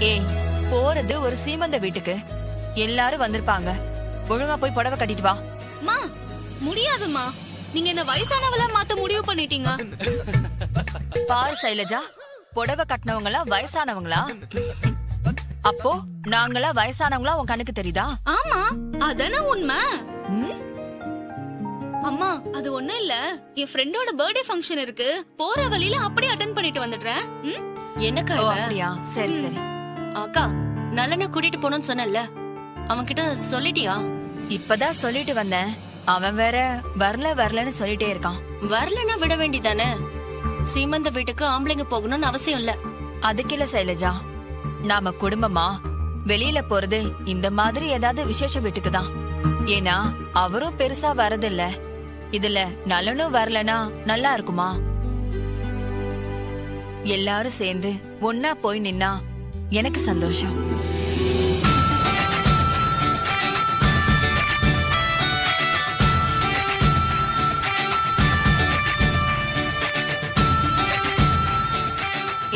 ஏய், போறது ஒரு சீமந்த வீட்டுக்கு. எல்லாரும் வந்திருப்பாங்க. ஒழுங்கா போய் புடவை கட்டிட்டு வா. மா முடியாதுமா, நீங்க என்ன வயசானவளா மாத்த முடிவு பண்ணிட்டீங்க. பாரு சைலஜா, புடவை கட்டினவங்க எல்லாம் வயசானவங்களா? அப்போ நாங்களா வயசானவங்களா உன் கண்ணுக்கு தெரியுதா? ஆமா, அதானே உண்மை. ம்? அம்மா அது ஒண்ணும் இல்ல, என் ஃப்ரெண்டோட பர்த்டே ஃபங்க்ஷன் இருக்கு, போற வழியில அப்படியே அட்டெண்ட் பண்ணிட்டு வந்துடுறேன். என்னக்கா ஓ, இவ? அப்படியா? சரி சரி. அக்கா நல்லன கூட்டிட்டு போனோம்னு சொன்னல, அவன் கிட்ட சொல்லிட்டியா? இப்பதான் சொல்லிட்டு வந்தேன். அவன் வேற வரலன்னு சொல்லிட்டே இருக்கான். வரலன்னா விட வேண்டியதானே. சீமந்த வீட்டுக்கு ஆம்பளைங்க போகணும்னு அவசியம் இல்ல. அதுக்கு இல்ல சைலஜா, நாம குடும்பமா வெளியில போறது இந்த மாதிரி ஏதாவது விசேஷ வீட்டுக்கு தான். ஏன்னா அவரும் பெருசா வரதில்ல. இதுல நலனும் வரலனா நல்லா இருக்குமா? எல்லாரும் சேர்ந்து ஒன்னா போய் நின்னா எனக்கு சந்தோஷம்.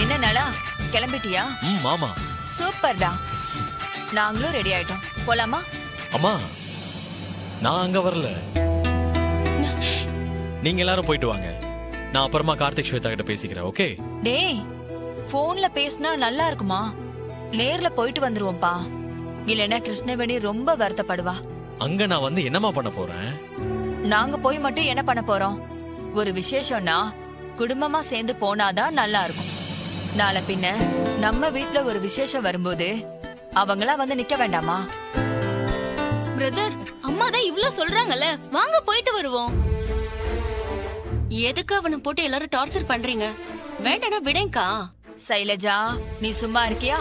என்ன நலா, கிளம்பிட்டியா? மாமா. சூப்பர்டா. நாங்களும் ரெடி ஆயிட்டோம். போலாமா? அம்மா, நான் அங்க வரல. நீங்க எல்லாரும் போயிட்டு வாங்க. நான் அப்புறமா கார்த்திக் ஸ்வேதா கிட்ட பேசிக்கிறேன். ஓகே? டேய், போன்ல பேசினா நல்லா இருக்குமா? நேர்ல போயிட்டு வந்துருவோம்பா. இல்லனா கிருஷ்ணவேணி ரொம்ப வருத்தப்படுவா. அங்க நான் வந்து என்னமா பண்ண போறேன்? நாங்க போய் மட்டும் என்ன பண்ண போறோம்? ஒரு விசேஷம்னா குடும்பமா சேர்ந்து போனாதான் நல்லா இருக்கும். நாளை பின்ன நம்ம வீட்ல ஒரு விசேஷம் வரும்போது அவங்களா வந்து நிக்க வேண்டாமா? பிரதர், அம்மா தான் இவ்ளோ சொல்றாங்கல்ல, வாங்க போயிட்டு வருவோம். எதுக்கு அவனை போட்டு எல்லாரும் டார்ச்சர் பண்றீங்க? வேண்டானா விடேங்கா. சைலஜா, நீ சும்மா இருக்கியா?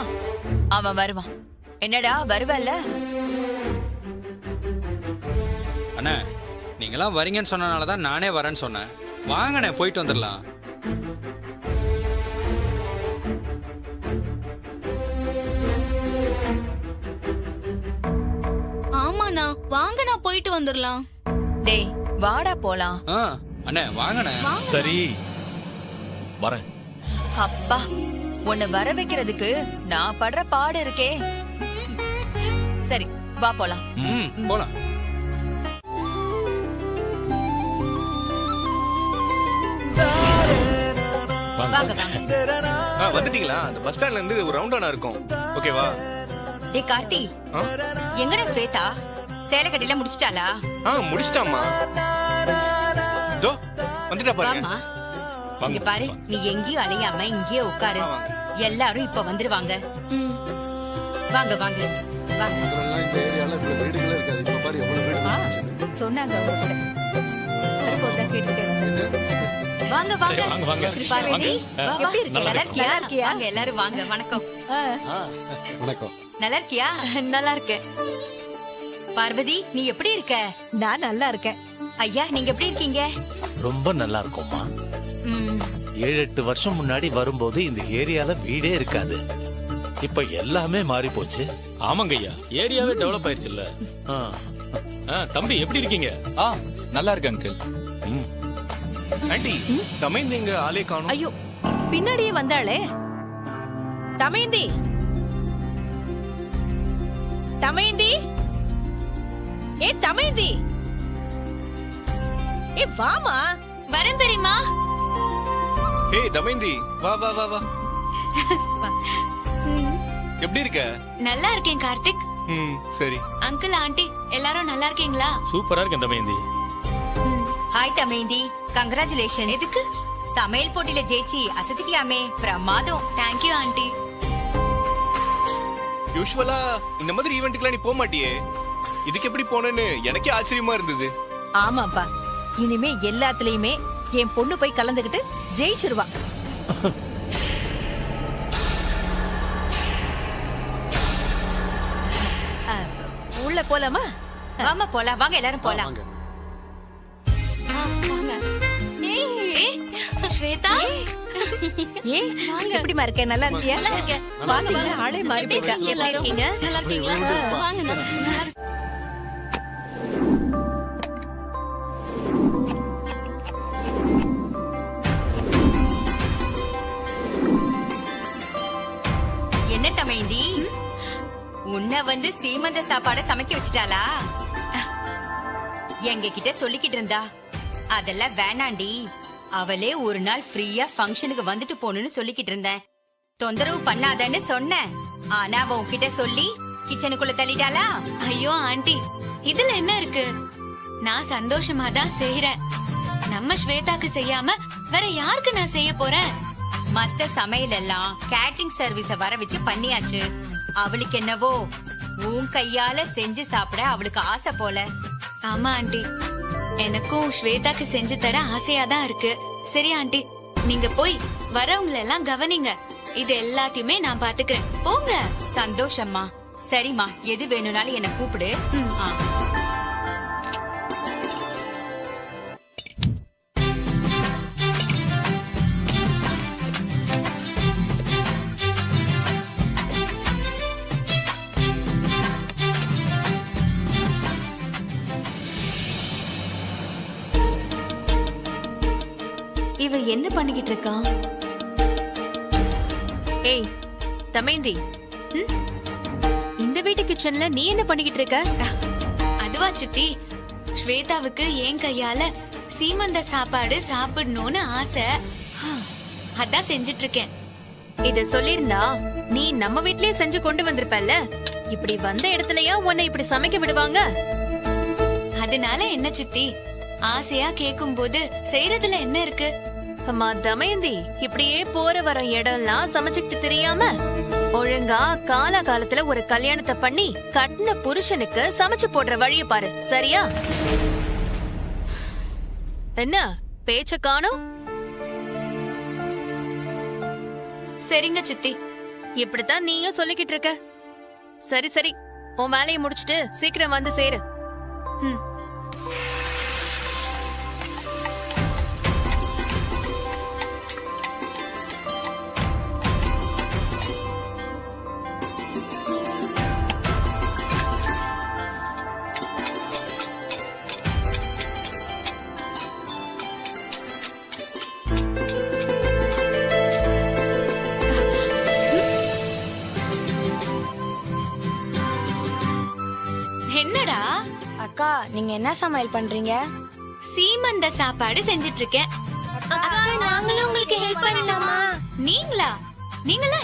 அவன் வருவான். என்னடா வருவல்ல? அண்ணா, நீங்களாம் வரீங்கன்னு சொன்னனாலதான் நானே வரேன்னு சொன்னேன். வாங்கண்ணே, போயிட்டு வந்துடலாம். ஆமாண்ணா, வாங்க நான் போயிட்டு வந்துடலாம். டேய், வாடா போலாம். அண்ணே வாங்கண்ணே. சரி, வரேன். அப்பா, உன்னை வர வைக்கிறதுக்கு நான் படுற பாடு இருக்கே. சரி, வா போலாம். போலாம். வாங்க வாங்க. வந்துட்டீங்களா? அந்த பஸ் ஸ்டாண்ட்ல இருந்து ஒரு ரவுண்டானா இருக்கும். ஓகேவா? டேய் கார்த்தி, எங்கடா ஸ்வேதா? சேலை கட்டில முடிச்சிட்டாளா? முடிச்சிட்டாமா. தோ வந்துட்டா பாருங்க. வாமா, இங்க பாரு, நீ எங்கேயும் அலையாம இங்கேயே உட்காரு. எல்லாரும் இப்ப வந்துருவாங்க. வாங்க வாங்க வாங்க. இந்த ஏரியால இவ்வளவு வீடுகளே இருக்காது. இப்ப பாரு எவ்வளவு வீடு. சொன்னாங்க அவங்க கூட. வரும்போது கேட்டுட்டே வந்தேன். வாங்க வாங்க வாங்க வாங்க. பார்வதி, எப்படி இருக்க? நல்லா நல்லா இருக்கியா? வாங்க எல்லாரும் வாங்க. வணக்கம். வணக்கம். நல்லா இருக்கியா? நல்லா இருக்கேன். பார்வதி, நீ எப்படி இருக்க? நான் நல்லா இருக்கேன். ஐயா, நீங்க எப்படி இருக்கீங்க? ரொம்ப நல்லா இருக்கும்மா. ம், 7-8 வருஷம் முன்னாடி வரும்போது இந்த ஏரியால வீடே இருக்காது. இப்ப எல்லாமே மாறி போச்சு. ஆமாங்க ஐயா, ஏரியாவே டெவலப் ஆயிருச்சு இல்ல? தம்பி எப்படி இருக்கீங்க? நல்லா இருக்கு அங்கிள். ஆண்டி, தமைந்து எங்க ஆளே காணோம். ஐயோ, பின்னாடியே வந்தாளே. தமைந்தி, தமைந்தி, ஏ தமைந்தி, ஏ வாமா. வரேன் பெரியம்மா. ஹே தமைந்தி, வா வா வா வா. எப்படி இருக்க? நல்லா இருக்கேன் கார்த்திக். சரி. அங்கிள், ஆண்டி எல்லாரும் நல்லா இருக்கீங்களா? சூப்பரா இருக்கேன் தமயந்தி. Hi தமைந்தி, congratulation. எதுக்கு? சமையல் போட்டியில ஜெயிச்சி அசத்திட்டியாமே, பிரமாதம். Thank you aunty. யூசுவலா இந்த மாதிரி ஈவென்ட்க்குலாம் நீ போக மாட்டியே, இதுக்கு எப்படி போனேன்னு எனக்கே ஆச்சரியமா இருந்தது. ஆமாப்பா, இனிமே எல்லாத்துலயுமே என் பொண்ணு போய் கலந்துகிட்டு ஜெயிச்சிருவா. உள்ள போலாமா? வாமா போலாம். வாங்க எல்லாரும் போலாம். ஸ்வேதா, ஏ எப்படிமா இருக்க? நல்லா இருக்கியா? நல்லா இருக்கேன். பாத்தீங்களா, ஆளே மாறி போயிட்டா. நல்லா இருக்கீங்க? நல்லா இருக்கீங்களா? வாங்க. என்ன தமைந்தி, வந்து சீமந்த சாப்பாட சமைக்க வச்சுட்டாளா? எங்க கிட்ட சொல்லிக்கிட்டு இருந்தா, அதெல்லாம் வேணாண்டி, அவளே ஒரு நாள் ஃப்ரீயா ஃபங்க்ஷனுக்கு வந்துட்டு போகணும்னு சொல்லிக்கிட்டு இருந்தேன். தொந்தரவு பண்ணாதன்னு சொன்னேன். ஆனா அவ உன்கிட்ட சொல்லி கிச்சனுக்குள்ள தள்ளிட்டாளா? ஐயோ ஆண்டி, இதுல என்ன இருக்கு? நான் சந்தோஷமா தான் செய்யறேன். நம்ம ஸ்வேதாக்கு செய்யாம வேற யாருக்கு நான் செய்ய போறேன்? மத்த சமையல் எல்லாம் கேட்டரிங் சர்வீஸ வர வச்சு பண்ணியாச்சு. அவளுக்கு என்னவோ உன் கையால செஞ்சு சாப்பிட அவளுக்கு ஆசை போல. ஆமா ஆண்டி, எனக்கும் ஸ்வேதாக்கு செஞ்சு தர ஆசையா தான் இருக்கு. சரி ஆண்டி, நீங்க போய் வரவங்கள எல்லாம் கவனிங்க. இது எல்லாத்தையுமே நான் பாத்துக்கிறேன். போங்க. சந்தோஷம்மா. சரிம்மா, எது வேணும்னாலும் என்ன கூப்பிடு. ஆ. இவ என்ன பண்ணிக்கிட்டு இருக்கான்? ஏய் தமேந்தி, இந்த வீட்டு கிச்சன்ல நீ என்ன பண்ணிக்கிட்டு இருக்க? அதுவா சித்தி, ஸ்வேதாவுக்கு என் கையால சீமந்த சாப்பாடு சாப்பிடணும்னு ஆசை. அதான் செஞ்சிட்டு இருக்கேன். இத சொல்லிருந்தா நீ நம்ம வீட்லயே செஞ்சு கொண்டு வந்திருப்பல்ல. இப்படி வந்த இடத்துலயா உன்னை இப்படி சமைக்க விடுவாங்க? அதனால என்ன சித்தி, ஆசையா கேக்கும் போது செய்யறதுல என்ன இருக்கு? அம்மா தமயந்தி, இப்படியே போற வர இடம்லாம் சமைச்சுக்கிட்டு தெரியாம ஒழுங்கா காலகாலத்துல ஒரு கல்யாணத்தை பண்ணி கட்டின புருஷனுக்கு சமைச்சு போடுற வழிய பாரு, சரியா? என்ன பேச்ச காணோம்? சரிங்க சித்தி. இப்படித்தான் நீயும் சொல்லிக்கிட்டு இருக்க. சரி சரி, உன் வேலையை முடிச்சிட்டு சீக்கிரம் வந்து சேரு. என்னடா அக்கா, நீங்க என்ன சமையல் பண்றீங்க? சீமந்த சாப்பாடு செஞ்சிட்டு இருக்கேன். நாங்களும் உங்களுக்கு ஹெல்ப் பண்ணலாமா? நீங்களாம்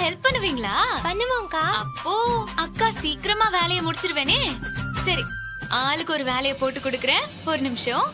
ஹெல்ப் பண்ணுவீங்களா? பண்ணுவோம்க்கா. அப்போ அக்கா சீக்கிரமா வேலையை முடிச்சிருவேனே. சரி, ஆளுக்கு ஒரு வேலையை போட்டு கொடுக்கறேன். ஒரு நிமிஷம்.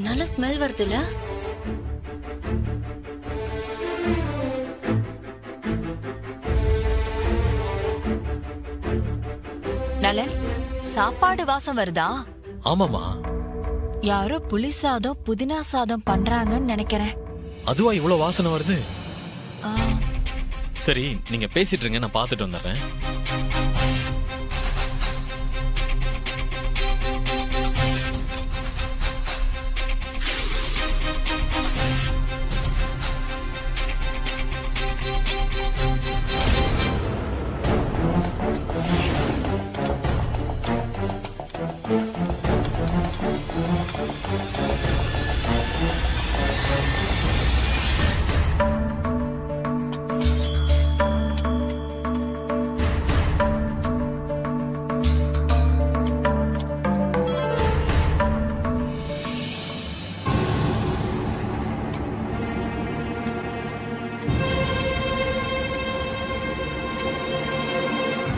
நல்ல ஸ்மெல் வருதுல. நலன், சாப்பாடு வாசம் வருதா? ஆமாமா. யாரோ புளி சாதம் புதினா சாதம் பண்றாங்கன்னு நினைக்கிறேன். அதுவா இவ்வளவு வாசனை வருது? ஆ, சரி, நீங்க பேசிட்டு இருங்க, நான் பாத்துட்டு வந்துடுறேன்.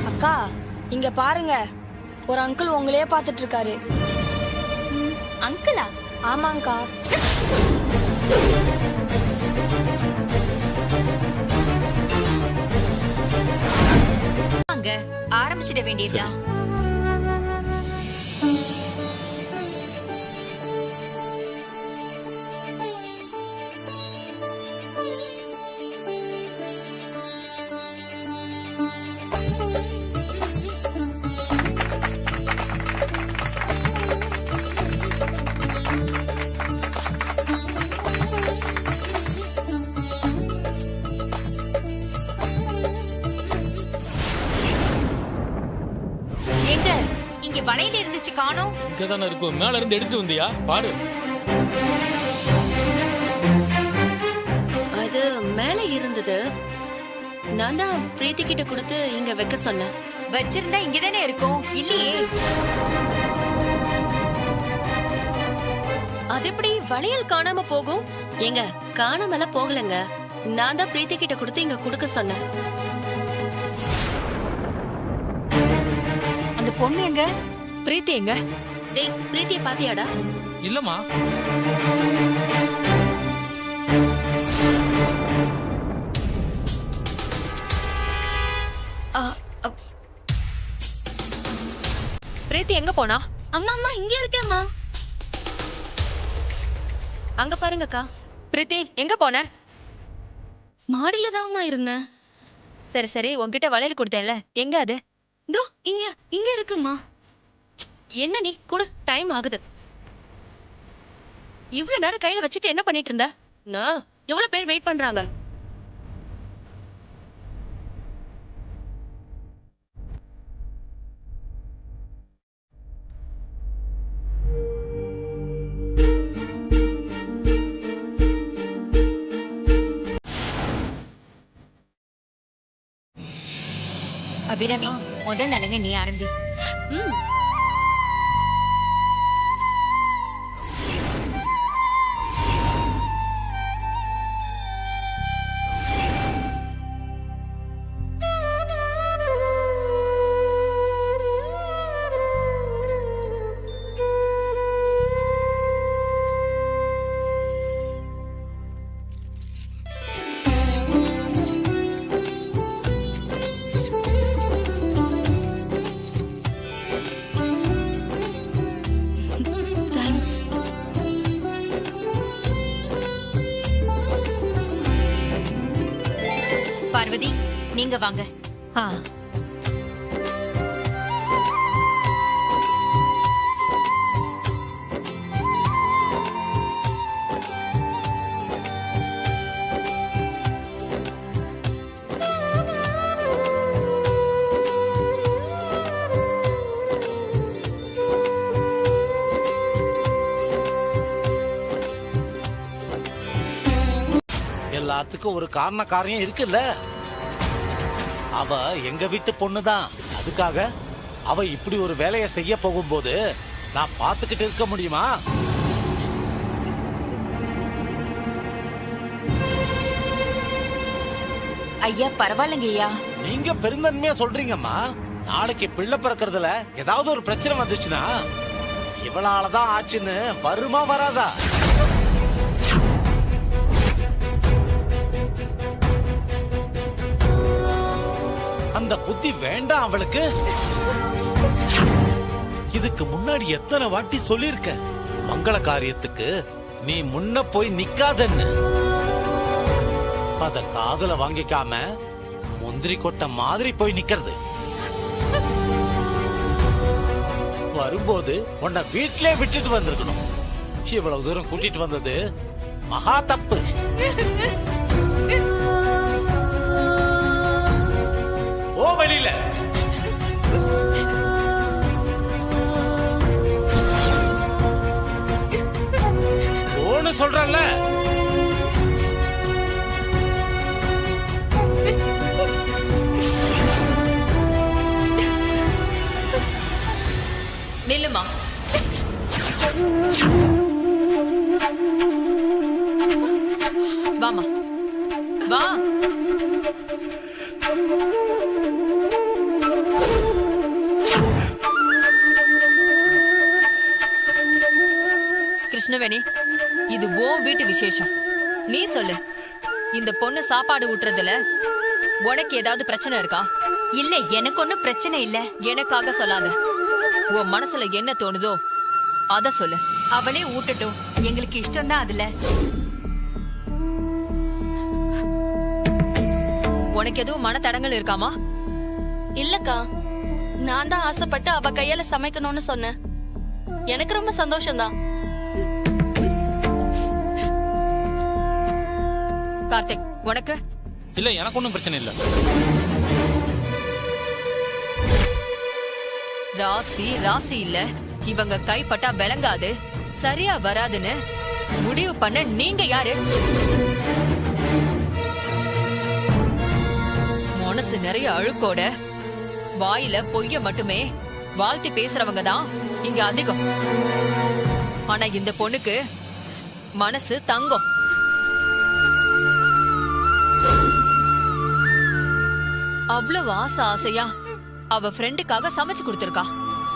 அக்கா, இங்க பாருங்க, ஒரு அங்கிள் உங்களையே பாத்துட்டு இருக்காரு. அங்கிளா? ஆமாங்கா. அங்க ஆரம்பிச்சிட வேண்டியதுதான். இன்னைக்கு வளையல் இருந்துச்சு காணோம். இங்கதானே இருக்கும். மேல இருந்து எடுத்துட்டு வந்தியா? பாரு. அது மேல இருந்தது. நான் தான் பிரீத்தி கிட்ட கொடுத்து இங்க வைக்க சொன்னேன். வச்சிருந்தா இங்கதானே இருக்கும். இல்லையே. அது எப்படி வளையல் காணாம போகும்? ஏங்க காணாமல போகலங்க. நான் தான் பிரீத்தி கிட்ட கொடுத்து இங்க கொடுக்க சொன்னேன். அந்த பொண்ணு எங்க? பிரீத்தி எங்க? டேய் பிரீத்தியை பாத்தியாடா? இல்லம்மா. பிரீத்தி எங்க போனா? அம்மா அம்மா இங்க இருக்கேம்மா. அங்க பாருங்கக்கா. பிரீத்தி எங்க போன? மாடியில தான்மா இருந்தேன். சரி சரி, உன்கிட்ட வளையல் கொடுத்தேன்ல, எங்க அது? இதோ இங்க இங்க இருக்குமா. என்ன நீ குடு, டைம் ஆகுது. இவ்வளவு நேரம் கையில வச்சுட்டு என்ன பண்ணிட்டு இருந்த? நான் எவ்வளவு பேர் வெயிட் பண்றாங்க. அபிராமி, முதல் நலங்க நீ ஆரம்பி. பார்வதி, நீங்க வாங்க. எல்லாத்துக்கும் ஒரு காரண காரியம் இருக்குல்ல. அவ எங்க வீட்டு பொண்ணுதான். அதுக்காக அவ இப்படி ஒரு வேலையை செய்ய போகும்போது நான் பாத்துக்கிட்டு இருக்க முடியுமா? ஐயா பரவாயில்லைங்க ஐயா. நீங்க பெருந்தன்மையா சொல்றீங்கம்மா. நாளைக்கு பிள்ளை பிறக்கிறதுல ஏதாவது ஒரு பிரச்சனை வந்துச்சுன்னா இவளாலதான் ஆச்சுன்னு வருமா வராதா? அந்த புத்தி வேண்டாம் அவளுக்கு. இதுக்கு முன்னாடி எத்தனை வாட்டி சொல்லிருக்க, மங்கள காரியத்துக்கு நீ முன்ன போய் நிக்காதன்னு. அத காதுல வாங்கிக்காம முந்திரி கொட்டை மாதிரி போய் நிக்கிறது. வரும்போது உன்னை வீட்டிலே விட்டுட்டு வந்திருக்கணும். இவ்வளவு தூரம் கூட்டிட்டு வந்தது மகா தப்பு. ஓ வெளியில ஓன்னு சொல்றல்ல. நில்லுமா. வாமா வா. கிருஷ்ணவேணி, இது உன் வீட்டு விசேஷம். நீ சொல்லு, இந்த பொண்ணு சாப்பாடு ஊட்டுறதுல உனக்கு ஏதாவது பிரச்சனை இருக்கா? இல்ல, எனக்கு ஒன்னும் பிரச்சனை இல்ல. எனக்காக சொல்லாத. உன் மனசுல என்ன தோணுதோ அத சொல்லு. அவளே ஊட்டட்டும், எங்களுக்கு இஷ்டம் தான் அதுல. உனக்கு எதுவும் மன தடங்கள் இருக்காமா? இல்லக்கா, நான் தான் ஆசைப்பட்டு அவ கையால சமைக்கணும்னு சொன்னேன். எனக்கு ரொம்ப சந்தோஷம்தான். கார்த்திக், உனக்கு? இல்ல, எனக்கு ஒன்னும் பிரச்சனை இல்ல. ராசி இல்ல, இவங்க கைப்பட்டா விளங்காது, சரியா வராதுன்னு முடிவு பண்ண நீங்க யாரு? மனசு நிறைய அழுக்கோட வாயில பொய்ய மட்டுமே வாழ்த்தி பேசுறவங்க தான் இங்க அதிகம். ஆனா இந்த பொண்ணுக்கு மனசு தங்கம். அவ்வளவு ஆசையா அவ ஃப்ரெண்டுக்காக சமைச்சு கொடுத்திருக்கா.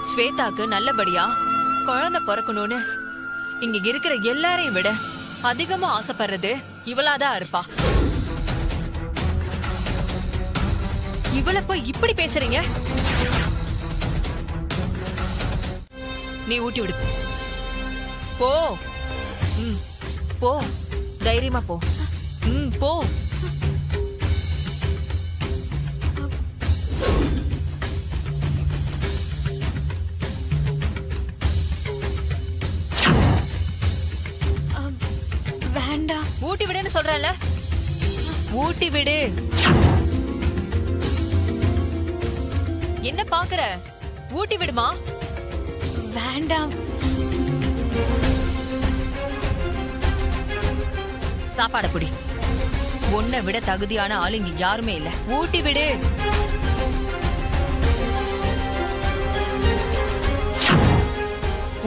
ஸ்வேதாக்கு நல்லபடியா குழந்தை பிறக்கணும்னு இங்க இருக்கிற எல்லாரையும் விட அதிகமா ஆசைப்படுறது இவளாதான் இருப்பா. இவளை போய் இப்படி பேசுறீங்க? நீ ஊட்டி விடு. போ. போ, தைரியமா போ. போ. வேண்டாம். ஊட்டி விடுன்னு சொல்றல, ஊட்டி விடு. என்ன பாக்குற? ஊட்டி விடுமா. வேண்டாம். சாப்பாட புடி. உன்னை விட தகுதியான ஆளு இங்க யாருமே இல்ல. ஊட்டி விடு.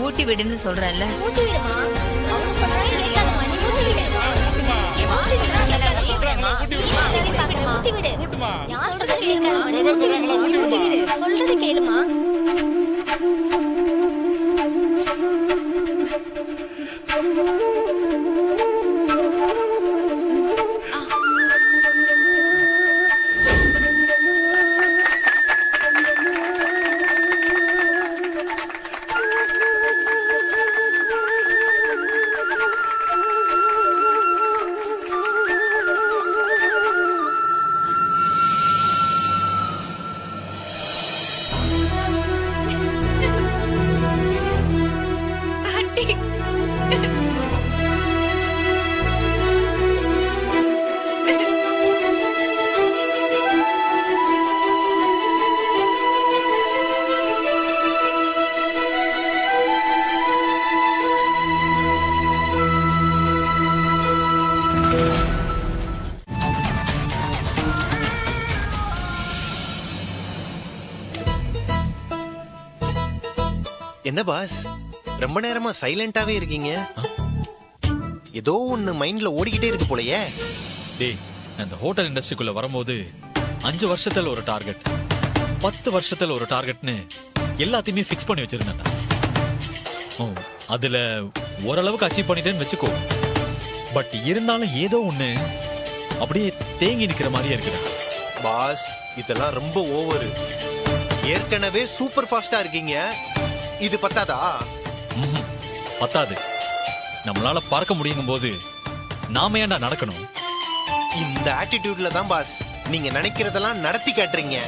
ஊட்டி விடுன்னு சொல்றேன்ல. ஊட்டி விடுமா. அவங்க சொன்னாலே கேட்காதம்மா. நீ ஊட்டி விடு. ஏமா ஊட்டி விடு. யார் சொல்றது கேட்காதம்மா. ஊட்டி விடு. சொல்றது கேளுமா. என்ன பாஸ், ரொம்ப நேரமா சைலண்டாவே இருக்கீங்க? ஏதோ ஒண்ணு மைண்ட்ல ஓடிக்கிட்டே இருக்கு போலயே. டேய், அந்த ஹோட்டல் இண்டஸ்ட்ரிக்குள்ள வரும்போது 5 வருஷத்துல ஒரு டார்கெட், 10 வருஷத்துல ஒரு டார்கெட்னு எல்லாத்தையுமே பிக்ஸ் பண்ணி வச்சிருந்தேன். அதுல ஓரளவுக்கு அச்சீவ் பண்ணிட்டேன்னு வச்சுக்கோ. பட் இருந்தாலும் ஏதோ ஒண்ணு அப்படியே தேங்கி நிக்கிற மாதிரியே இருக்குது. பாஸ், இதெல்லாம் ரொம்ப ஓவர். ஏற்கனவே சூப்பர் ஃபாஸ்டா இருக்கீங்க, இது பத்தாதா? பத்தாது. நம்மளால பார்க்க முடியும் போது நாம ஏன்டா நடக்கணும்? இந்த ஆட்டிடியூட்ல தான் பாஸ் நீங்க நினைக்கிறதெல்லாம் நடத்தி காட்டுறீங்க.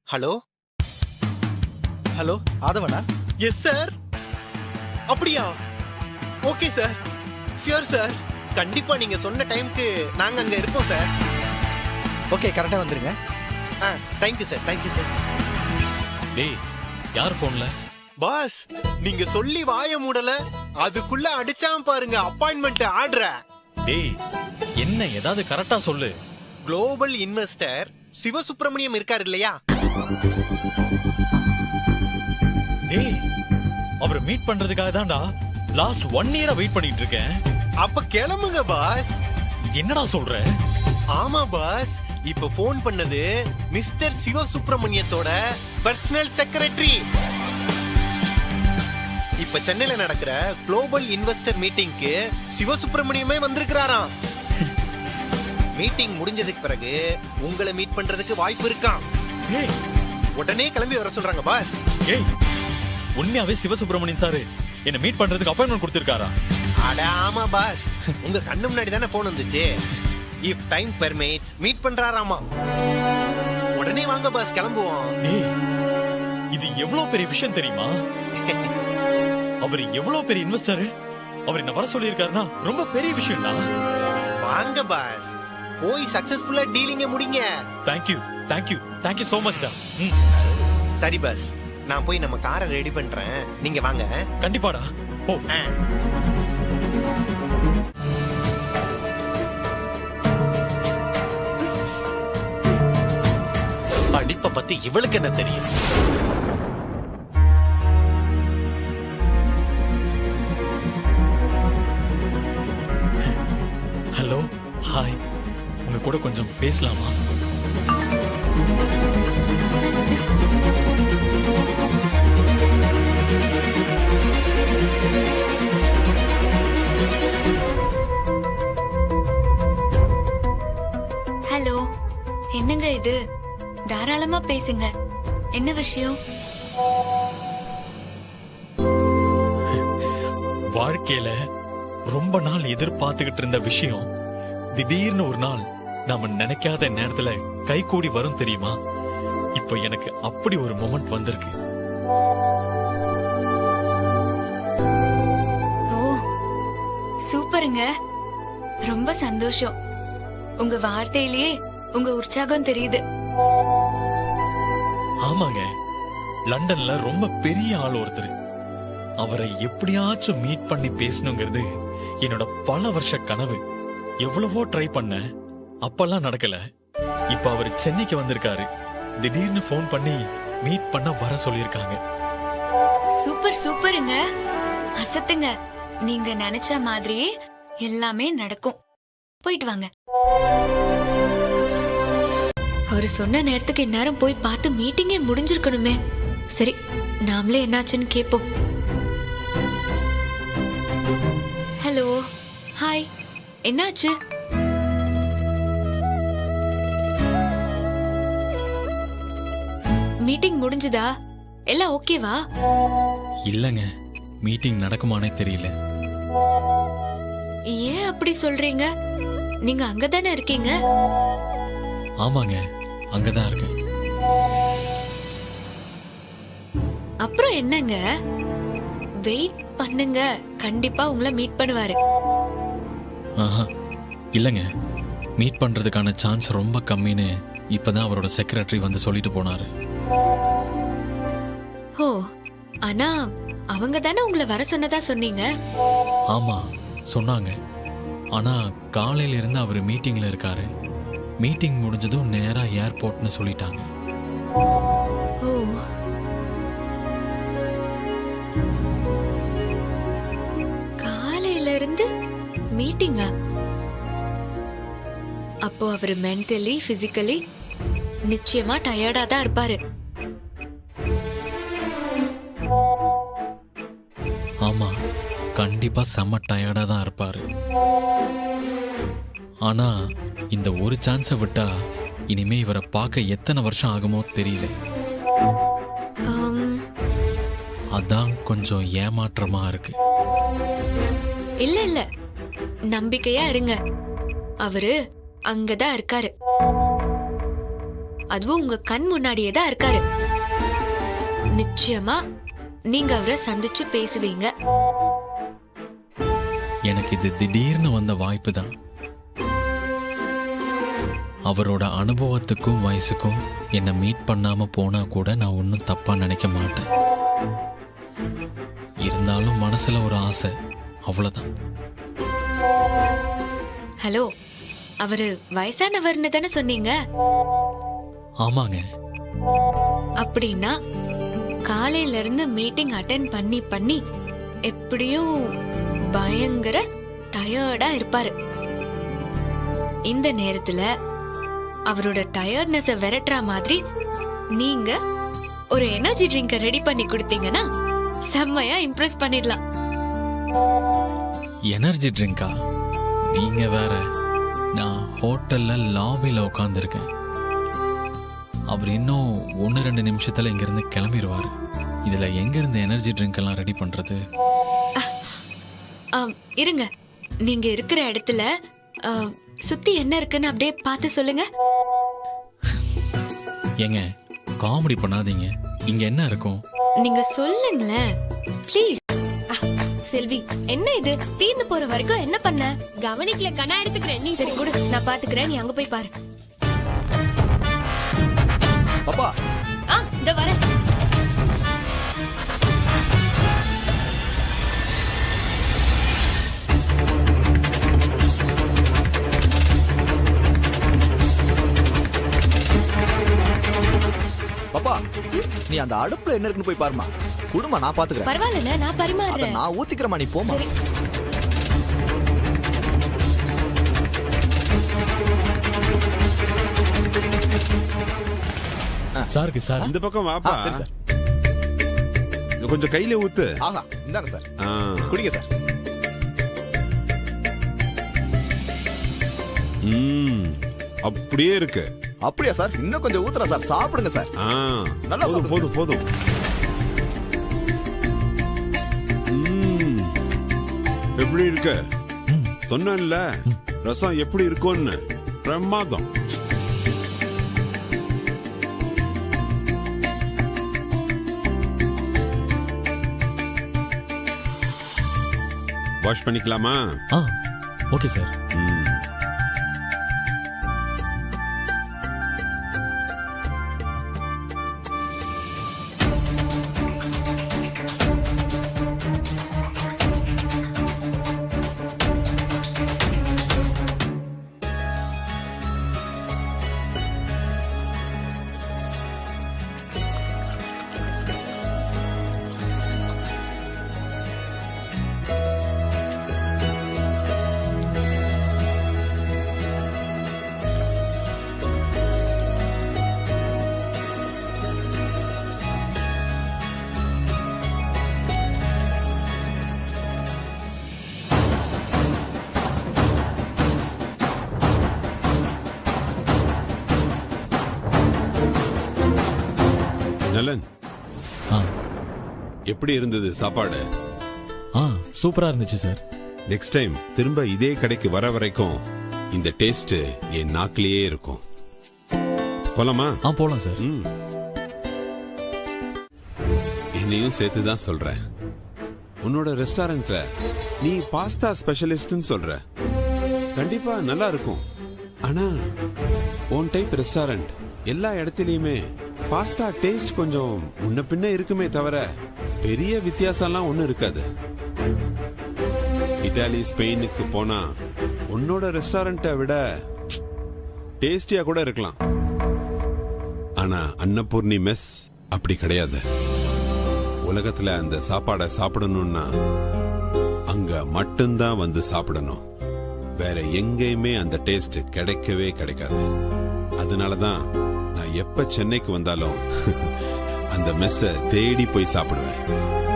ஹலோ ஹலோ, ஆதவனா? Yes sir. அப்படியா? Okay sir, sure sir. கண்டிப்பா நீங்க சொன்ன டைம்க்கு நாங்க அங்க இருப்போம் சார். ஓகே, கரெக்டா வந்துருங்க. Thank you sir, thank you sir. டேய், யார் போன்ல? பாஸ், நீங்க சொல்லி வாய மூடல, அதுக்குள்ள அடிச்சாம் பாருங்க அப்பாயின்மெண்ட் ஆர்டர். டேய், என்ன ஏதாவது கரெக்டா சொல்லு. குளோபல் இன்வெஸ்டர் சிவசுப்பிரமணியம் இருக்காரு இல்லையா? டேய், அவரை மீட் பண்றதுக்காக தான்டா லாஸ்ட் 1 இயரா வெயிட் பண்ணிட்டு இருக்கேன். அப்ப கிளம்புங்க பாஸ். என்னடா சொல்ற? ஆமா பாஸ், இப்ப போன் பண்ணது மிஸ்டர் சிவசுப்பிரமணியத்தோட பர்சனல் செக்ரட்டரி. இப்ப சென்னையில நடக்கிற குளோபல் இன்வெஸ்டர் மீட்டிங்க்கு சிவசுப்பிரமணியமே வந்திருக்கிறாராம். மீட்டிங் முடிஞ்சதுக்கு பிறகு உங்களை மீட் பண்றதுக்கு வாய்ப்பு இருக்காம். உடனே கிளம்பி வர சொல்றாங்க பாஸ். ஏய், உண்மையாவே சிவசுப்பிரமணியன் சாரு என்ன மீட் பண்றதுக்கு அப்பாயின்மெண்ட் கொடுத்திருக்காரா? அட ஆமா பாஸ், உங்க கண்ணு முன்னாடி தானே போன் வந்துச்சு. இஃப் டைம் பெர்மிட்ஸ் மீட் பண்றாராமா. உடனே வாங்க பாஸ், கிளம்புவோம். இது எவ்வளவு பெரிய விஷயம் தெரியுமா? அவர் எவ்வளவு பெரிய இன்வெஸ்டர். அவர் என்ன வர சொல்லி இருக்காருன்னா ரொம்ப பெரிய விஷயம் தான். வாங்க பாஸ், போய் சக்சஸ்ஃபுல்லா டீலிங்க முடிங்க. Thank you thank you thank you so much டா. சரி பாஸ், நான் போய் நம்ம காரை ரெடி பண்றேன், நீங்க வாங்க. கண்டிப்பாடா. ஓ படிப்பை பத்தி இவளுக்கு என்ன தெரியும்? ஹலோ ஹாய், உங்க கூட கொஞ்சம் பேசலாமா? ஹலோ, என்னங்க இது? தாராளமா பேசுங்க. என்ன விஷயம்? வாழ்க்கையில ரொம்ப நாள் எதிர்பார்த்துக்கிட்டு இருந்த விஷயம் திடீர்னு ஒரு நாள் நாம நினைக்காத நேரத்துல கை கூடி வரும் தெரியுமா? இப்போ எனக்கு அப்படி ஒரு மொமெண்ட் வந்திருக்கு. ஓ சூப்பருங்க, ரொம்ப சந்தோஷம். உங்க வார்த்தையிலேயே உங்க உற்சாகம் தெரியுது. ஆமாங்க, லண்டன்ல ரொம்ப பெரிய ஆள் ஒருத்தர். அவரை எப்படியாச்சும் மீட் பண்ணி பேசணுங்கிறது என்னோட பல வருஷ கனவு. எவ்வளவோ ட்ரை பண்ண, அப்பெல்லாம் நடக்கல. இப்ப அவர் சென்னைக்கு வந்திருக்காரு. திடீர்னு போன் பண்ணி மீட் பண்ண வர சொல்லிருக்காங்க. சூப்பர் சூப்பருங்க, அசத்துங்க. நீங்க நினைச்ச மாதிரியே எல்லாமே நடக்கும். போயிட்டு வாங்க. அவரு சொன்ன நேரத்துக்கு இந்நேரம் போய் பார்த்து மீட்டிங்கே முடிஞ்சிருக்கணுமே. சரி, நாமளே என்னாச்சுன்னு கேப்போம். ஹலோ ஹாய், என்னாச்சு? மீட்டிங் முடிஞ்சதா? எல்லாம் ஓகேவா? இல்லங்க, மீட்டிங் நடக்குமானே தெரியல. ஏன் அப்படி சொல்றீங்க? நீங்க அங்கதானே இருக்கீங்க. ஆமாங்க, அங்கதான் இருக்கேன். அப்புறம் என்னங்க, வெயிட் பண்ணுங்க, கண்டிப்பா உங்களை மீட் பண்ணுவாரு. ஆஹா, இல்லங்க, மீட் பண்றதுக்கான சான்ஸ் ரொம்ப கம்மின்னு இப்பதான் அவரோட செக்ரட்டரி வந்து சொல்லிட்டு போனாரு. ஓ, ஆனா அவங்க தானே உங்களை வர சொன்னதா சொன்னீங்க. ஆமா சொன்னாங்க. ஆனா காலையில இருந்து அவர் மீட்டிங்ல இருக்காரு. மீட்டிங் முடிஞ்சதும் நேரா ஏர்போர்ட்னு சொல்லிட்டாங்க. ஓ, காலையில இருந்து மீட்டிங்கா? அப்போ அவர் மென்டலி பிசிக்கலி நிச்சயமா டயர்டா தான் இருப்பாரு. ஆமா, கண்டிப்பா செம்ம டயர்டா தான் இருப்பாரு. ஆனா இந்த ஒரு சான்ஸை விட்டா இனிமே இவரை பார்க்க எத்தனை வருஷம் ஆகுமோ தெரியல. அதான் கொஞ்சம் ஏமாற்றமா இருக்கு. இல்ல இல்ல, நம்பிக்கையா இருங்க. அவரு அங்கதான் இருக்காரு. அதுவும் உங்க கண் முன்னாடியே தான் இருக்காரு. நிச்சயமா நீங்க அவரை சந்திச்சு பேசுவீங்க. எனக்கு இது திடீர்னு வந்த வாய்ப்பு தான். அவரோட அனுபவத்துக்கும் வயசுக்கும் என்ன மீட் பண்ணாம போனா கூட நான் ஒன்னும் தப்பா நினைக்க மாட்டேன். இருந்தாலும் மனசுல ஒரு ஆசை, அவ்வளவுதான். ஹலோ, அவரு வயசானவர்னு தானே சொன்னீங்க? ஆமாங்க. அப்படின்னா காலையில இருந்து மீட்டிங் அட்டென்ட் பண்ணி பண்ணி எப்படியும் பயங்கர டயர்டா இருப்பாரு. இந்த நேரத்துல அவரோட டயர்ட்னஸ விரட்டுற மாதிரி நீங்க ஒரு எனர்ஜி ட்ரிங்க ரெடி பண்ணி கொடுத்தீங்கன்னா செம்மையா இம்ப்ரெஸ் பண்ணிடலாம். எனர்ஜி ட்ரிங்கா? நீங்க வேற. நான் ஹோட்டல்ல லாபில உட்கார்ந்துருக்கேன். அவர் இன்னும் 1-2 நிமிஷத்துல இங்க இருந்து கிளம்பிடுவாரு. இதுல எங்க இருந்து எனர்ஜி ட்ரிங்க் எல்லாம் ரெடி பண்றது? இருங்க, நீங்க இருக்கிற இடத்துல சுத்தி என்ன இருக்குன்னு அப்படியே பார்த்து சொல்லுங்க. ஏங்க, காமெடி பண்ணாதீங்க. இங்க என்ன இருக்கும்? நீங்க சொல்லுங்களேன் ப்ளீஸ். செல்வி, என்ன இது தீர்ந்து போற வரைக்கும் என்ன பண்ண? கவனிக்கல கண்ணா எடுத்துக்கிறேன். நீ சரி கொடு, நான் பாத்துக்கிறேன். நீ அங்க போய் பாரு. பாப்பா இந்த வரேன். பாப்பா நீ அந்த அடுப்புல என்ன இருக்குன்னு போய் பாருமா. குடுமா, நான் பாத்துக்கிறேன். பரவாயில்ல, நான் பரிமாறுறேன். நான் ஊத்திக்கிறேமா, நீ போமா. சாருக்கு சார் இந்த பக்கம் வாப்பா. சரி சார். கொஞ்சம் கையில ஊத்து. ஆஹா, இந்தாங்க சார். குடிங்க சார். அப்படியே இருக்கு. அப்படியா சார்? இன்னும் கொஞ்சம் ஊத்துறேன் சார். சாப்பிடுங்க சார். நல்லா போதும் போதும் போதும். எப்படி இருக்க? சொன்னேன்ல ரசம் எப்படி இருக்கும்னு. பிரமாதம். வாஷ் பண்ணிக்கலாமா? Okay sir. நலன், எப்படி இருந்தது சாப்பாடு? சூப்பரா இருந்துச்சு சார். நெக்ஸ்ட் டைம் திரும்ப இதே கடைக்கு வர வரைக்கும் இந்த டேஸ்ட் என் நாக்கிலேயே இருக்கும். போலாமா? போலாம் சார். என்னையும் சேர்த்துதான் சொல்றேன். உன்னோட ரெஸ்டாரண்ட்ல நீ பாஸ்தா ஸ்பெஷலிஸ்ட்னு சொல்ற. கண்டிப்பா நல்லா இருக்கும். ஆனா உன் டைப் ரெஸ்டாரண்ட் எல்லா இடத்துலயுமே பாஸ்தா டேஸ்ட் கொஞ்சம் முன்ன பின்ன இருக்குமே தவிர பெரிய வித்தியாசம்லாம் ஒண்ணும் இருக்காது. இட்டாலி, ஸ்பெயினுக்கு போனா உன்னோட ரெஸ்டாரண்ட்டை விட டேஸ்டியா கூட இருக்கலாம். ஆனா அன்னபூர்ணி மெஸ் அப்படி கிடையாது. உலகத்துல அந்த சாப்பாடை சாப்பிடணும்னா அங்க மட்டும்தான் வந்து சாப்பிடணும். வேற எங்கேயுமே அந்த டேஸ்ட் கிடைக்கவே கிடைக்காது. அதனாலதான் நான் எப்ப சென்னைக்கு வந்தாலும் அந்த மெஸ்ஸ தேடி போய் சாப்பிடுவேன்.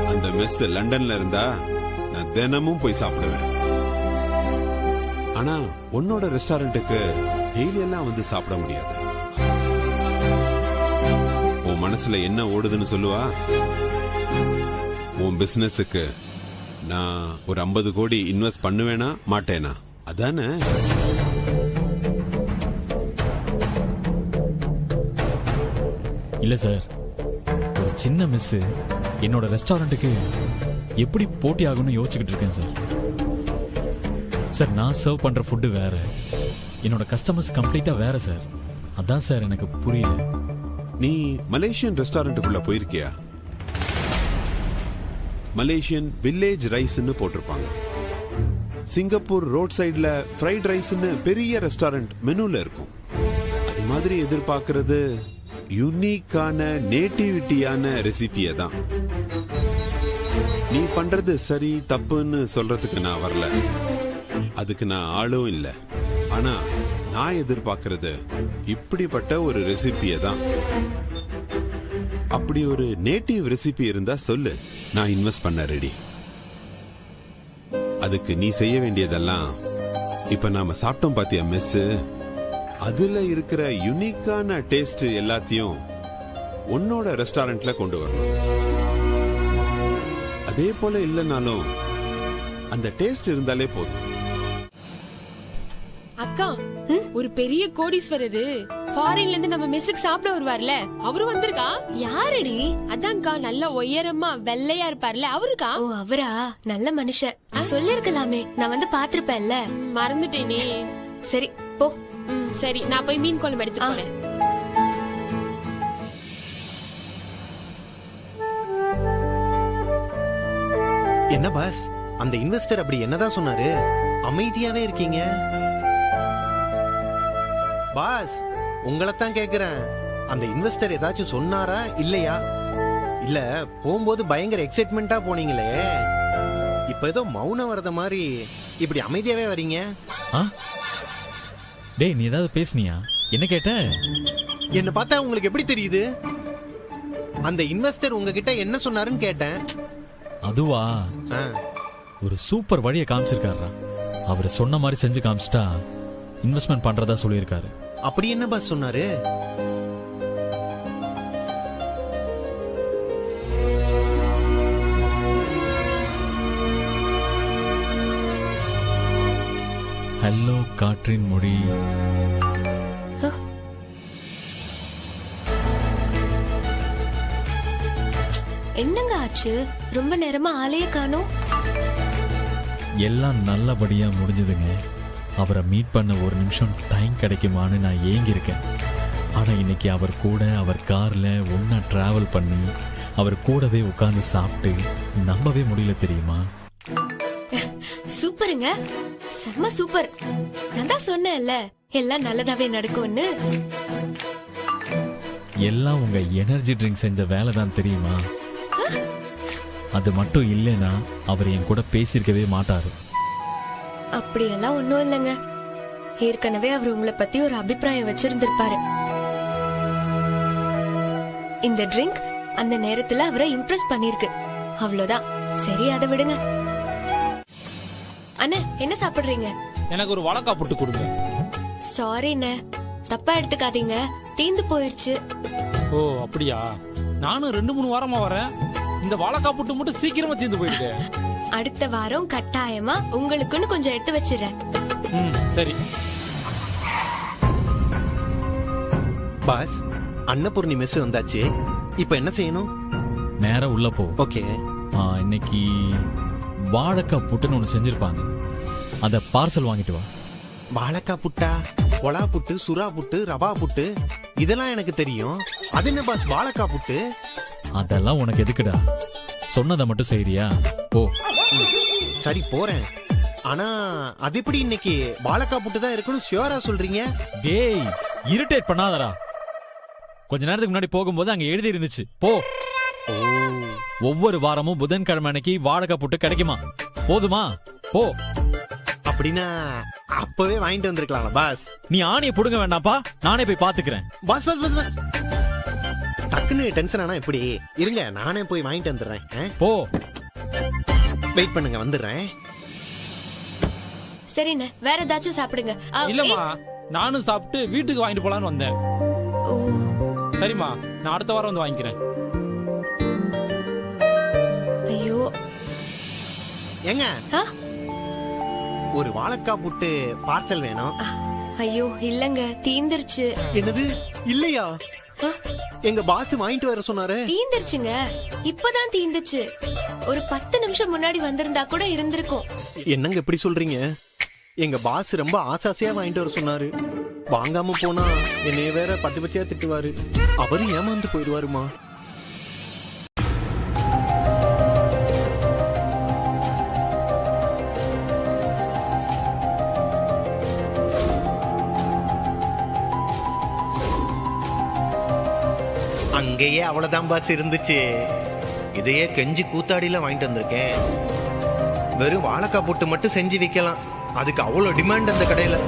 அந்த மெஸ் லண்டன்ல இருந்தா நான் தினமும் போய் சாப்பிடுவேன். ஆனா உன்னோட ரெஸ்டாரண்ட்டுக்கு டெய்லி எல்லாம் வந்து சாப்பிட முடியாது. உன் மனசுல என்ன ஓடுதுன்னு சொல்லுவா? உன் பிசினஸுக்கு நான் ஒரு 50 கோடி இன்வெஸ்ட் பண்ணுவேனா மாட்டேனா? அதானே? இல்ல சார், ஒரு சின்ன மிஸ் என்னோட ரெஸ்டாரண்ட்டுக்கு எப்படி போட்டி ஆகும்னு யோசிச்சுக்கிட்டு இருக்கேன் சார். சார், நான் சர்வ் பண்ற ஃபுட்டு வேற, என்னோட கஸ்டமர்ஸ் கம்ப்ளீட்டா வேற சார். அதான் சார் எனக்கு புரியல. நீ மலேசியன் ரெஸ்டாரண்ட்டுக்குள்ள போயிருக்கியா? மலேசியன் வில்லேஜ் ரைஸ்ன்னு போட்டிருப்பாங்க. சிங்கப்பூர் ரோட் சைடுல ஃப்ரைட் ரைஸ்ன்னு பெரிய ரெஸ்டாரண்ட் மெனுல இருக்கும். அது மாதிரி எதிர்பார்க்கிறது யூனிக்கான நேட்டிவிட்டியான ரெசிபியை தான். நீ பண்றது சரி தப்புன்னு சொல்றதுக்கு நான் வரல. அதுக்கு நான் ஆளும் இல்ல. ஆனா நான் எதிர்பார்க்கிறது இப்படிப்பட்ட ஒரு ரெசிபியை தான். அப்படி ஒரு நேட்டிவ் ரெசிபி இருந்தா சொல்லு, நான் இன்வெஸ்ட் பண்ண ரெடி. அதுக்கு நீ செய்ய வேண்டியதெல்லாம், இப்ப நாம சாப்பிட்டோம் பாத்தியா மெஸ், அதுல இருக்கிற யூனிக்கான டேஸ்ட் எல்லாத்தையும் உன்னோட ரெஸ்டாரண்ட்ல கொண்டு வரணும். அதே போல இல்லைனாலும் அந்த டேஸ்ட் இருந்தாலே போதும். அக்கா, ஒரு பெரிய கோடீஸ்வரரு ஃபாரின்ல இருந்து நம்ம மெஸ்ஸுக்கு சாப்பிட வருவார்ல அவரும் வந்திருக்கா. யாருடி? அதான்க்கா நல்ல உயரமா வெள்ளையா இருப்பார்ல அவருக்கா. ஓ அவரா? நல்ல மனுஷன். சொல்லிருக்கலாமே, நான் வந்து பாத்திருப்பேன்ல. மறந்துட்டேனே. சரி போ. சரி நான் போய் மீன் குழம்பு எடுத்து போறேன். என்ன பாஸ், அந்த இன்வெஸ்டர் அப்படி என்னதான் சொன்னாரு? அமைதியாவே இருக்கீங்க. பாஸ் உங்களைத்தான் கேக்குறேன், அந்த இன்வெஸ்டர் ஏதாச்சும் சொன்னாரா இல்லையா? இல்ல போகும்போது பயங்கர எக்ஸைட்மெண்டா போனீங்களே, இப்ப ஏதோ மௌனம் வரத மாதிரி இப்படி அமைதியாவே வரீங்க. டேய் நீ ஏதாவது பேசுனியா? என்ன கேட்ட? என்ன பார்த்தா உங்களுக்கு எப்படி தெரியுது? அந்த இன்வெஸ்டர் உங்ககிட்ட என்ன சொன்னாருன்னு கேட்டேன். அதுவா, ஒரு சூப்பர் வழியை காமிச்சிருக்காரா. அவர் சொன்ன மாதிரி செஞ்சு காமிச்சிட்டா இன்வெஸ்ட்மெண்ட் பண்றதா சொல்லியிருக்காரு. அப்படி என்ன பாஸ் சொன்னாரு? ஹலோ காற்றின் மொழி. என்னங்க ஆச்சு? ரொம்ப நேரமா ஆளையே காணோம். எல்லாம் நல்லபடியா முடிஞ்சதுங்க. அவரை மீட் பண்ண ஒரு நிமிஷம் டைம் கிடைக்குமான்னு நான் ஏங்கி இருக்கேன். ஆனா இன்னைக்கு அவர் கூட அவர் கார்ல ஒன்னா டிராவல் பண்ணி அவர் கூடவே உட்கார்ந்து சாப்பிட்டு நம்பவே முடியல தெரியுமா? சூப்பருங்க, செம்ம சூப்பர். நான் தான் சொன்னேன்ல எல்லாம் நல்லதாவே நடக்கும்னு. எல்லாம் உங்க எனர்ஜி ட்ரிங்க் செஞ்ச வேலை தான் தெரியுமா? அது மட்டும் இல்லைன்னா அவர் என் கூட பேசியிருக்கவே மாட்டாரு. அப்படியெல்லாம் ஒண்ணும் இல்லைங்க. ஏற்கனவே அவர் உங்களை பத்தி ஒரு அபிப்பிராயம் வச்சிருந்திருப்பாரு. இந்த ட்ரிங்க் அந்த நேரத்துல அவரை இம்ப்ரெஸ் பண்ணிருக்கு, அவ்வளவுதான். சரி அதை விடுங்க. அண்ணா என்ன சாப்பிடுறீங்க? எனக்கு ஒரு வாழைக்காய் புட்டு கொடுங்க. சாரிண்ணே, தப்பா எடுத்துக்காதீங்க, தீந்து போயிடுச்சு. ஓ அப்படியா? நானும் 2-3 வாரமா வரேன், இந்த வாழைக்காய் புட்டு மட்டும் சீக்கிரமா தீந்து போயிடுது. அடுத்த வாரம் கட்டாயமா உங்களுக்குன்னு கொஞ்சம் எடுத்து வச்சிடுறேன். சரி பாஸ், அன்னபூர்ணி மெஸ் வந்தாச்சு. இப்ப என்ன செய்யணும்? நேரா உள்ள போ. ஓகே. இன்னைக்கு வாழைக்காய் புட்டுன்னு ஒண்ணு செஞ்சிருப்பாங்க, அத பார்சல் வாங்கிட்டு வா. வாழைக்காய் புட்டா? கொலா புட்டு, சுறா புட்டு, ரவா புட்டு இதெல்லாம் எனக்கு தெரியும். அது என்ன பாஸ் வாழைக்காய் புட்டு? அதெல்லாம் உனக்கு எதுக்குடா? சொன்னதை மட்டும் செய்யறியா? போ. சரி போறேன். ஆனா அது எப்படி இன்னைக்கு வாழைக்காய் புட்டு தான் இருக்குன்னு ஷியோரா சொல்றீங்க? டேய் இரிட்டேட் பண்ணாதடா. கொஞ்ச நேரத்துக்கு முன்னாடி போகும்போது அங்க எழுதி இருந்துச்சு, போ. ஒவ்வொரு வாரமும் புதன்கிழமை அன்னைக்கு வாழைக்காய் புட்டு கிடைக்குமா? போதுமா? போ. அப்படின்னா அப்பவே வாங்கிட்டு வந்திருக்கலாம் பாஸ். நீ ஆணியை புடுங்க வேண்டாம்ப்பா, நானே போய் பாத்துக்கிறேன். பாஸ் பாஸ் பாஸ் பாஸ், டக்குன்னு டென்ஷன் ஆனா எப்படி? இருங்க நானே போய் வாங்கிட்டு வந்துடுறேன். போ. வெயிட் பண்ணுங்க, வந்துடுறேன். சரிண்ணே, வேற ஏதாச்சும் சாப்பிடுங்க. இல்லம்மா, நானும் சாப்பிட்டு வீட்டுக்கு வாங்கிட்டு போலான்னு வந்தேன். சரிம்மா, நான் அடுத்த வாரம் வந்து வாங்கிக்கிறேன். ஐயோ ஏங்க, ஒரு வாழைக்காய் புட்டு பார்சல் வேணும். ஐயோ இல்லங்க, தீந்துருச்சு. என்னது? இல்லையா? எங்க பாஸ் வாங்கிட்டு வர சொன்னாரு. தீந்துருச்சுங்க, இப்பதான் தீந்துச்சு. ஒரு 10 நிமிஷம் முன்னாடி வந்திருந்தா கூட இருந்திருக்கும். என்னங்க இப்படி சொல்றீங்க? எங்க பாஸ் ரொம்ப ஆசாசியா வாங்கிட்டு வர சொன்னாரு. வாங்காம போனா என்னைய வேற பத்து பச்சையா திட்டுவாரு. அவரு ஏமாந்து போயிடுவாருமா. அங்கேயே அவ்வளவுதான் பாஸ் இருந்துச்சு. இதையே கெஞ்சி கூத்தாடியில வாங்கிட்டு வந்திருக்கேன். வெறும் வாழைக்காய் போட்டு மட்டும் செஞ்சு வைக்கலாம், அதுக்கு அவ்வளவு டிமாண்ட் அந்த கடையில.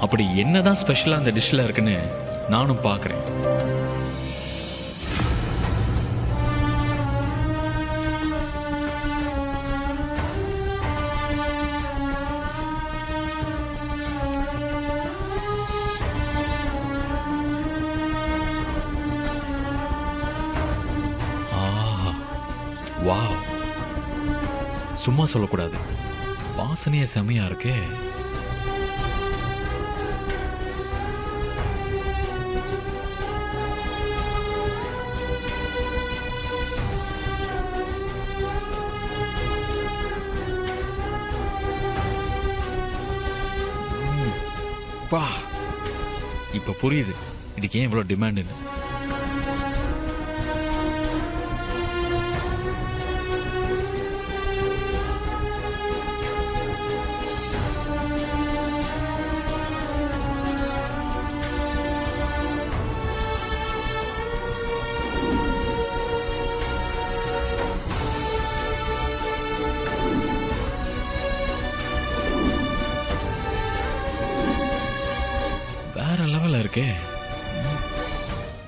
அப்படி என்னதான் ஸ்பெஷலா அந்த டிஷ்ல இருக்குன்னு நானும் பாக்குறேன். வாவ், சும்மா சொல்லக்கூடாது, வாசனையே செமையா இருக்கே. வா, இப்ப புரியுது இதுக்கு ஏன் இவ்வளவு டிமாண்ட். வேற லெவல்ல இருக்கே.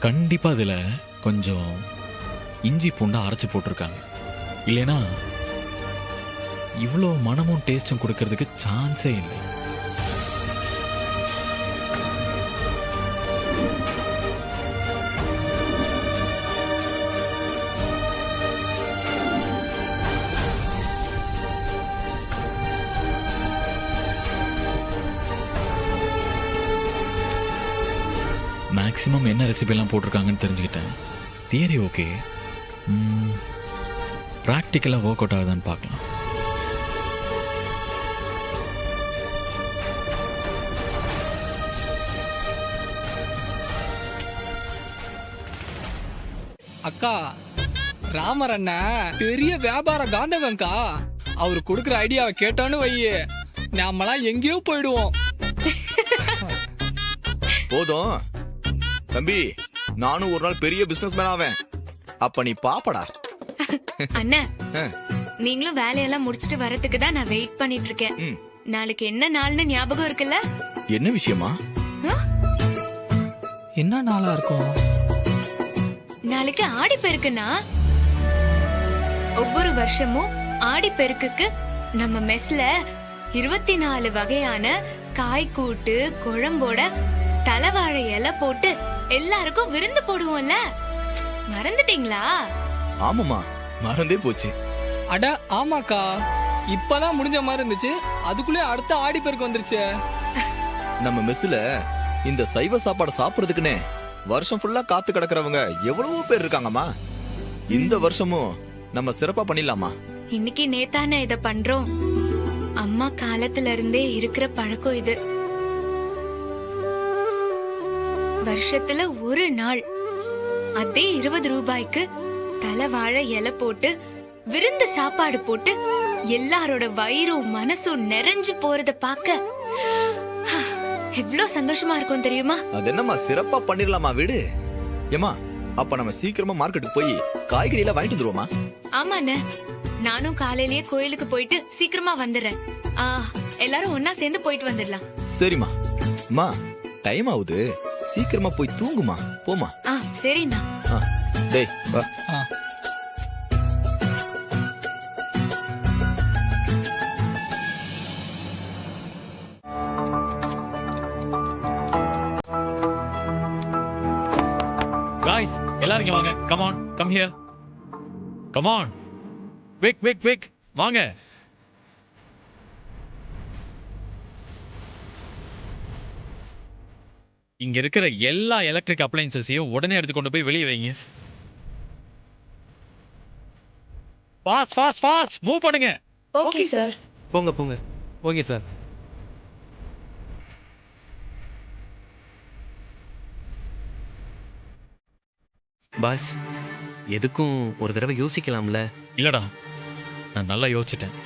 கண்டிப்பா இதுல கொஞ்சம் இஞ்சி பூண்டா அரைச்சு போட்டிருக்காங்க. இல்லைனா இவ்வளோ மனமும் டேஸ்டும் கொடுக்கறதுக்கு சான்ஸே இல்லை. மேக்ஸிமம் என்ன ரெசிபி எல்லாம் போட்டிருக்காங்கன்னு தெரிஞ்சுக்கிட்டேன். தியரி ஓகே, ப்ராக்டிக்கலாக ஒர்க் அவுட் ஆகுதான்னு பார்க்கலாம். அக்கா, ராமர் அண்ணன் பெரிய வியாபார காந்தவன்கா. அவரு கொடுக்குற ஐடியாவை கேட்டோன்னு வையே, நாமெல்லாம் எங்கேயோ போயிடுவோம். போதும் தம்பி, நானும் ஒரு நாள் பெரிய பிசினஸ் மேன் ஆவேன். அப்ப நீ பாப்படா. அண்ணா, நீங்களும் வேலையெல்லாம் முடிச்சிட்டு வரதுக்கு தான் நான் வெயிட் பண்ணிட்டு இருக்கேன். நாளைக்கு என்ன நாள்னு ஞாபகம் இருக்குல்ல? என்ன விஷயமா? என்ன நாளா இருக்கும்? நாளைக்கு ஆடிப்பெருக்குன்னா, ஒவ்வொரு வருஷமும் ஆடிப்பெருக்குக்கு நம்ம மெஸ்ல 24 வகையான காய்கூட்டு குழம்போட தலைவாழை இலை போட்டு எல்லாருக்கும் விருந்து போடுவோம்ல. மறந்துட்டீங்களா? ஆமாமா, மறந்தே போச்சு. அட ஆமாக்கா, இப்பதான் முடிஞ்ச மாதிரி இருந்துச்சு, அதுக்குள்ளே அடுத்த ஆடி பெருக்கு வந்துருச்சு. நம்ம மெஸ்ல இந்த சைவ சாப்பாடு சாப்பிடுறதுக்குன்னே வருஷம் ஃபுல்லா காத்து கிடக்குறவங்க எவ்வளவோ பேர் இருக்காங்கம்மா. இந்த வருஷமும் நம்ம சிறப்பா பண்ணிடலாமா? இன்னைக்கு நேத்தானே இத பண்றோம். அம்மா காலத்துல இருந்தே இருக்கிற பழக்கம் இது. வருஷத்துல ஒரு நாள் அதே 20 ரூபாய்க்கு தலைவாழை இலை போட்டு விருந்து சாப்பாடு போட்டு எல்லாரோட வயிறும் மனசும் நிறைஞ்சு போறத பாக்க எவ்வளவு சந்தோஷமா இருக்கும் தெரியுமா? அது என்னம்மா, சிறப்பா பண்ணிடலாமா வீடு? ஏமா, அப்ப நம்ம சீக்கிரமா மார்க்கெட்டுக்கு போய் காய்கறி எல்லாம் வாங்கிட்டு வந்துருவோமா? ஆமாண்ணே, நானும் காலையிலேயே கோயிலுக்கு போயிட்டு சீக்கிரமா வந்துடுறேன். எல்லாரும் ஒன்னா சேர்ந்து போயிட்டு வந்துடலாம். சரிம்மா. அம்மா, டைம் ஆகுது, சீக்கிரமா போய் தூங்குமா. போமா. சரிண்ணா. டேய் வா. Guys, எல்லாரும் இங்க வாங்க. Come on, come here. Come on. Quick. வாங்க. இங்க இருக்கிற எல்லா எலக்ட்ரிக் அப்ளையன்சஸையும் உடனே எடுத்து கொண்டு போய் வெளியே வைங்க. ஃபாஸ்ட் மூவ் பண்ணுங்க. Okay sir. போங்க. Okay sir. பாஸ், எதுக்கும் ஒரு தடவை யோசிக்கலாம்ல? இல்லடா, நான் நல்லா யோசிச்சிட்டேன்.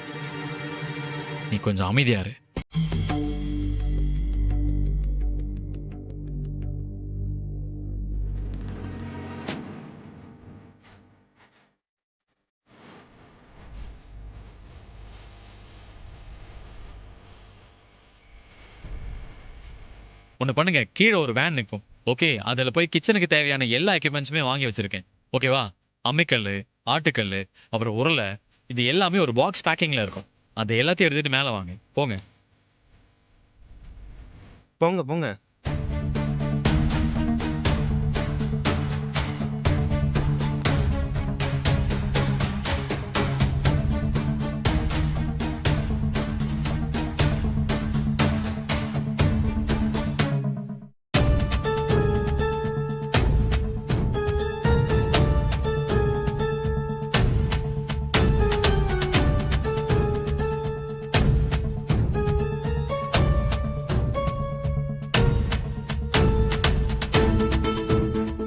நீ கொஞ்சம் அமைதியா இரு. ஒன்று பண்ணுங்க, கீழே ஒரு வேன் நிற்கும். ஓகே, அதில் போய் கிச்சனுக்கு தேவையான எல்லா எக்யூப்மெண்ட்ஸுமே வாங்கி வச்சிருக்கேன். ஓகேவா? அம்மிக்கல், ஆட்டுக்கல், அப்புறம் உரலை, இது எல்லாமே ஒரு பாக்ஸ் பேக்கிங்கில் இருக்கும். அதை எல்லாத்தையும் எடுத்துட்டு மேலே வாங்க. போங்க.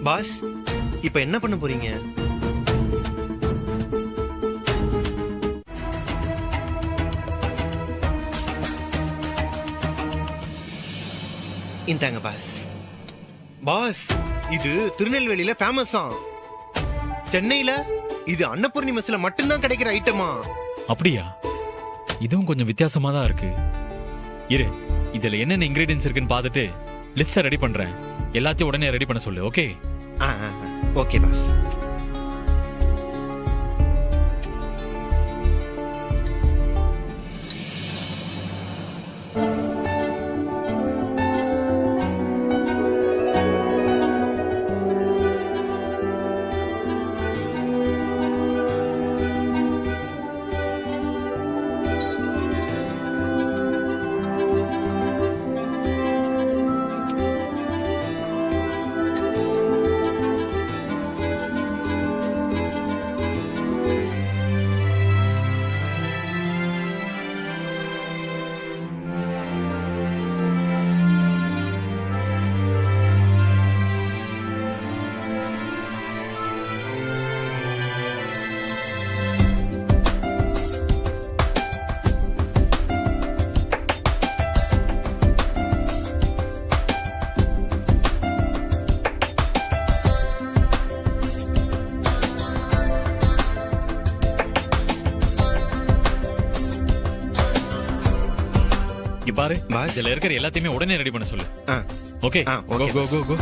பாஸ் இப்ப என்ன பண்ண போறீங்க? இந்தாங்க பாஸ். பாஸ் இது திருநெல்வேலியில ஃபேமஸா, சென்னையில இது அன்னபூர்ணி மெஸ்ல மட்டும்தான் கிடைக்கிற ஐட்டமா. அப்படியா? இதுவும் கொஞ்சம் வித்தியாசமா தான் இருக்கு. இரு, இதுல என்னென்ன இன்கிரீடியன்ஸ் இருக்குன்னு பார்த்துட்டு லிஸ்ட ரெடி பண்றேன். எல்லாத்தையும் உடனே ரெடி பண்ண சொல்லு. ஓகே? Okay boss. பாரு, இதுல இருக்கிற எல்லாத்தையுமே உடனே ரெடி பண்ண சொல்லு. ஓகே? கோ கோ கோ கோ.